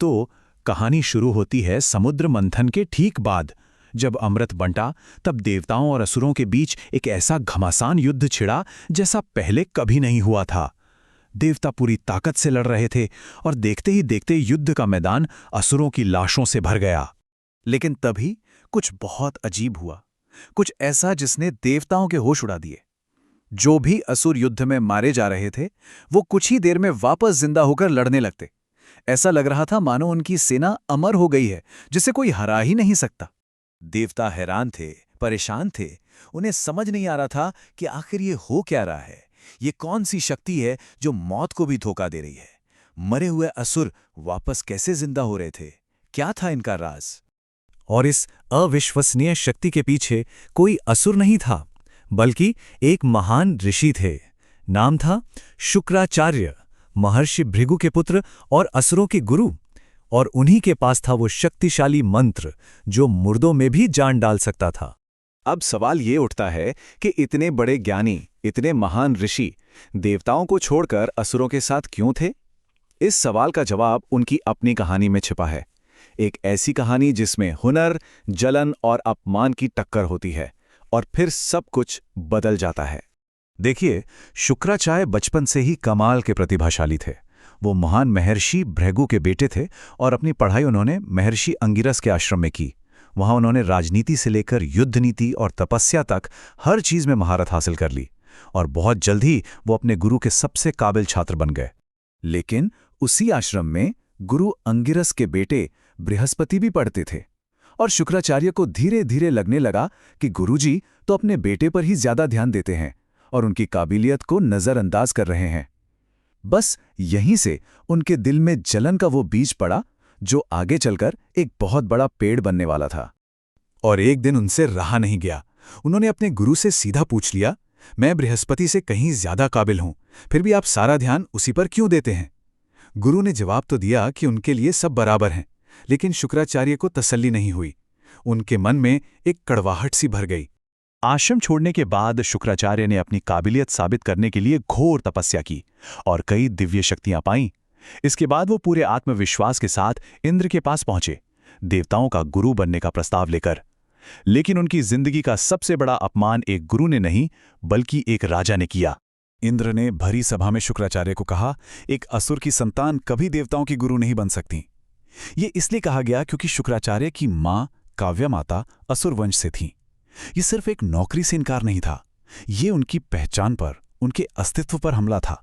तो कहानी शुरू होती है समुद्र मंथन के ठीक बाद। जब अमृत बंटा तब देवताओं और असुरों के बीच एक ऐसा घमासान युद्ध छिड़ा जैसा पहले कभी नहीं हुआ था। देवता पूरी ताकत से लड़ रहे थे और देखते ही देखते युद्ध का मैदान असुरों की लाशों से भर गया। लेकिन तभी कुछ बहुत अजीब हुआ, कुछ ऐसा जिसने देवताओं के होश उड़ा दिए। जो भी असुर युद्ध में मारे जा रहे थे वो कुछ ही देर में वापस जिंदा होकर लड़ने लगते। ऐसा लग रहा था मानो उनकी सेना अमर हो गई है, जिसे कोई हरा ही नहीं सकता। देवता हैरान थे, परेशान थे। उन्हें समझ नहीं आ रहा था कि आखिर ये हो क्या रहा है। ये कौन सी शक्ति है जो मौत को भी धोखा दे रही है। मरे हुए असुर वापस कैसे जिंदा हो रहे थे? क्या था इनका राज? और इस अविश्वसनीय शक्ति के पीछे कोई असुर नहीं था, बल्कि एक महान ऋषि थे। नाम था शुक्राचार्य, महर्षि भृगु के पुत्र और असुरों के गुरु। और उन्हीं के पास था वो शक्तिशाली मंत्र जो मुर्दों में भी जान डाल सकता था। अब सवाल ये उठता है कि इतने बड़े ज्ञानी, इतने महान ऋषि देवताओं को छोड़कर असुरों के साथ क्यों थे? इस सवाल का जवाब उनकी अपनी कहानी में छिपा है। एक ऐसी कहानी जिसमें हुनर, जलन और अपमान की टक्कर होती है और फिर सब कुछ बदल जाता है। देखिए, शुक्राचार्य बचपन से ही कमाल के प्रतिभाशाली थे। वो महान महर्षि भृगु के बेटे थे और अपनी पढ़ाई उन्होंने महर्षि अंगिरस के आश्रम में की। वहां उन्होंने राजनीति से लेकर युद्ध नीति और तपस्या तक हर चीज में महारत हासिल कर ली और बहुत जल्द ही वो अपने गुरु के सबसे काबिल छात्र बन गए। लेकिन उसी आश्रम में गुरु अंगिरस के बेटे बृहस्पति भी पढ़ते थे और शुक्राचार्य को धीरे धीरे लगने लगा कि गुरुजी तो अपने बेटे पर ही ज्यादा ध्यान देते हैं और उनकी काबिलियत को नजरअंदाज कर रहे हैं। बस यहीं से उनके दिल में जलन का वो बीज पड़ा जो आगे चलकर एक बहुत बड़ा पेड़ बनने वाला था। और एक दिन उनसे रहा नहीं गया। उन्होंने अपने गुरु से सीधा पूछ लिया, मैं बृहस्पति से कहीं ज्यादा काबिल हूं, फिर भी आप सारा ध्यान उसी पर क्यों देते हैं? गुरु ने जवाब तो दिया कि उनके लिए सब बराबर हैं, लेकिन शुक्राचार्य को तसल्ली नहीं हुई। उनके मन में एक कड़वाहट सी भर गई। आश्रम छोड़ने के बाद शुक्राचार्य ने अपनी काबिलियत साबित करने के लिए घोर तपस्या की और कई दिव्य शक्तियां पाईं। इसके बाद वो पूरे आत्मविश्वास के साथ इंद्र के पास पहुंचे, देवताओं का गुरु बनने का प्रस्ताव लेकर। लेकिन उनकी जिंदगी का सबसे बड़ा अपमान एक गुरु ने नहीं, बल्कि एक राजा ने किया। इंद्र ने भरी सभा में शुक्राचार्य को कहा, एक असुर की संतान कभी देवताओं की गुरु नहीं बन सकती। ये इसलिए कहा गया क्योंकि शुक्राचार्य की मां काव्य माता असुर वंश से थीं। ये सिर्फ एक नौकरी से इनकार नहीं था, ये उनकी पहचान पर, उनके अस्तित्व पर हमला था।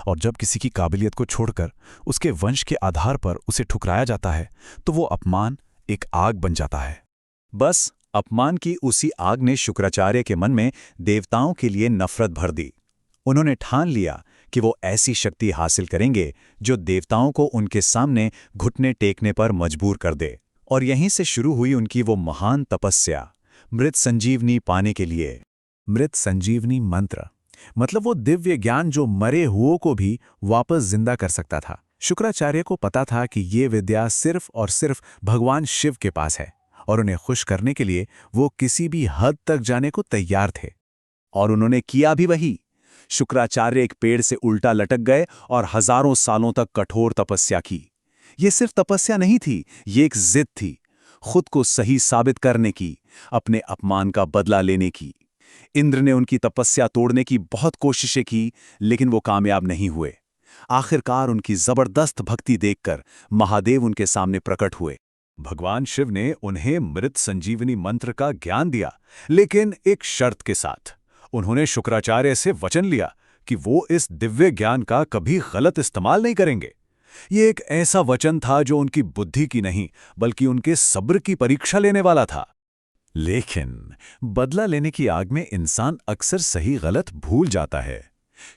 और जब किसी की काबिलियत को छोड़कर उसके वंश के आधार पर उसे ठुकराया जाता है तो वो अपमान एक आग बन जाता है। बस अपमान की उसी आग ने शुक्राचार्य के मन में देवताओं के लिए नफरत भर दी। उन्होंने ठान लिया कि वो ऐसी शक्ति हासिल करेंगे जो देवताओं को उनके सामने घुटने टेकने पर मजबूर कर दे। और यहीं से शुरू हुई उनकी वो महान तपस्या, मृत संजीवनी पाने के लिए। मृत संजीवनी मंत्र मतलब वो दिव्य ज्ञान जो मरे हुओं को भी वापस जिंदा कर सकता था। शुक्राचार्य को पता था कि ये विद्या सिर्फ और सिर्फ भगवान शिव के पास है और उन्हें खुश करने के लिए वो किसी भी हद तक जाने को तैयार थे। और उन्होंने किया भी वही। शुक्राचार्य एक पेड़ से उल्टा लटक गए और हजारों सालों तक कठोर तपस्या की। ये सिर्फ तपस्या नहीं थी, ये एक जिद थी, खुद को सही साबित करने की, अपने अपमान का बदला लेने की। इंद्र ने उनकी तपस्या तोड़ने की बहुत कोशिशें की, लेकिन वो कामयाब नहीं हुए। आखिरकार उनकी जबरदस्त भक्ति देखकर महादेव उनके सामने प्रकट हुए। भगवान शिव ने उन्हें मृत संजीवनी मंत्र का ज्ञान दिया, लेकिन एक शर्त के साथ। उन्होंने शुक्राचार्य से वचन लिया कि वो इस दिव्य ज्ञान का कभी गलत इस्तेमाल नहीं करेंगे। ये एक ऐसा वचन था जो उनकी बुद्धि की नहीं, बल्कि उनके सब्र की परीक्षा लेने वाला था। लेकिन बदला लेने की आग में इंसान अक्सर सही गलत भूल जाता है।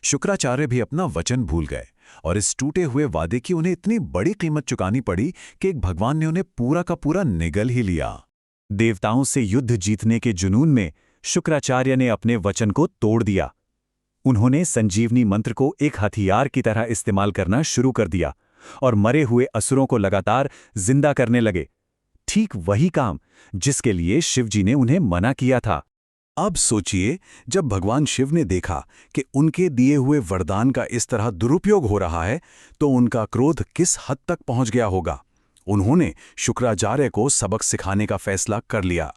शुक्राचार्य भी अपना वचन भूल गए और इस टूटे हुए वादे की उन्हें इतनी बड़ी कीमत चुकानी पड़ी कि एक भगवान ने उन्हें पूरा का पूरा निगल ही लिया। देवताओं से युद्ध जीतने के जुनून में शुक्राचार्य ने अपने वचन को तोड़ दिया। उन्होंने संजीवनी मंत्र को एक हथियार की तरह इस्तेमाल करना शुरू कर दिया और मरे हुए असुरों को लगातार जिंदा करने लगे। ठीक वही काम जिसके लिए शिवजी ने उन्हें मना किया था। अब सोचिए, जब भगवान शिव ने देखा कि उनके दिए हुए वरदान का इस तरह दुरुपयोग हो रहा है, तो उनका क्रोध किस हद तक पहुंच गया होगा। उन्होंने शुक्राचार्य को सबक सिखाने का फैसला कर लिया।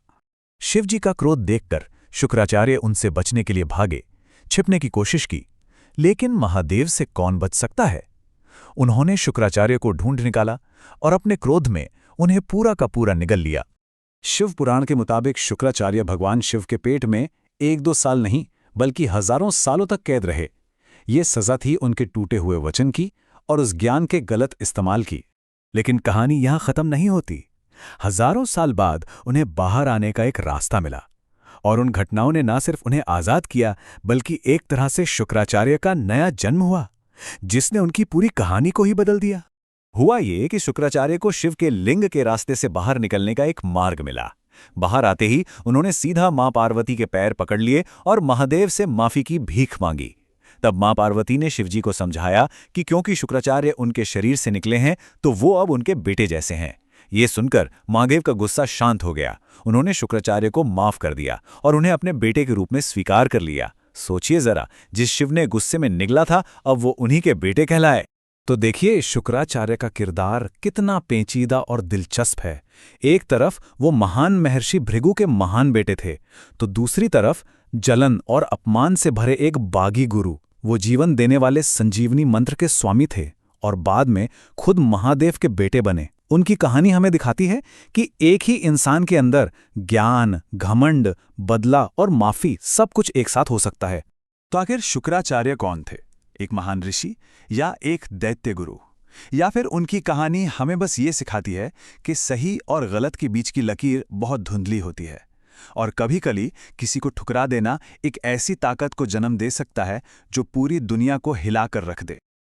शिवजी का क्रोध देखकर शुक्राचार्य उनसे बचने के लिए भागे, छिपने की कोशिश की, लेकिन महादेव से कौन बच सकता है। उन्होंने शुक्राचार्य को ढूंढ निकाला और अपने क्रोध में उन्हें पूरा का पूरा निगल लिया। शिव पुराण के मुताबिक शुक्राचार्य भगवान शिव के पेट में 1-2 साल नहीं बल्कि हजारों सालों तक कैद रहे। ये सजा थी उनके टूटे हुए वचन की और उस ज्ञान के गलत इस्तेमाल की। लेकिन कहानी यहां खत्म नहीं होती। हजारों साल बाद उन्हें बाहर आने का एक रास्ता मिला, और उन घटनाओं ने न सिर्फ उन्हें आजाद किया बल्कि एक तरह से शुक्राचार्य का नया जन्म हुआ, जिसने उनकी पूरी कहानी को ही बदल दिया। हुआ ये कि शुक्राचार्य को शिव के लिंग के रास्ते से बाहर निकलने का एक मार्ग मिला। बाहर आते ही उन्होंने सीधा मां पार्वती के पैर पकड़ लिए और महादेव से माफी की भीख मांगी। तब मां पार्वती ने शिवजी को समझाया कि क्योंकि शुक्राचार्य उनके शरीर से निकले हैं तो वो अब उनके बेटे जैसे हैं। ये सुनकर महादेव का गुस्सा शांत हो गया। उन्होंने शुक्राचार्य को माफ कर दिया और उन्हें अपने बेटे के रूप में स्वीकार कर लिया। सोचिए जरा, जिस शिव ने गुस्से में निगला था अब वो उन्हीं के बेटे कहलाए। तो देखिए शुक्राचार्य का किरदार कितना पेचीदा और दिलचस्प है। एक तरफ वो महान महर्षि भृगु के महान बेटे थे, तो दूसरी तरफ जलन और अपमान से भरे एक बागी गुरु। वो जीवन देने वाले संजीवनी मंत्र के स्वामी थे और बाद में खुद महादेव के बेटे बने। उनकी कहानी हमें दिखाती है कि एक ही इंसान के अंदर ज्ञान, घमंड, बदला और माफी सब कुछ एक साथ हो सकता है। तो आखिर शुक्राचार्य कौन थे? एक महान ऋषि या एक दैत्य गुरु? या फिर उनकी कहानी हमें बस ये सिखाती है कि सही और गलत के बीच की लकीर बहुत धुंधली होती है, और कभी-कभी किसी को ठुकरा देना एक ऐसी ताकत को जन्म दे सकता है जो पूरी दुनिया को हिला कर रख दे।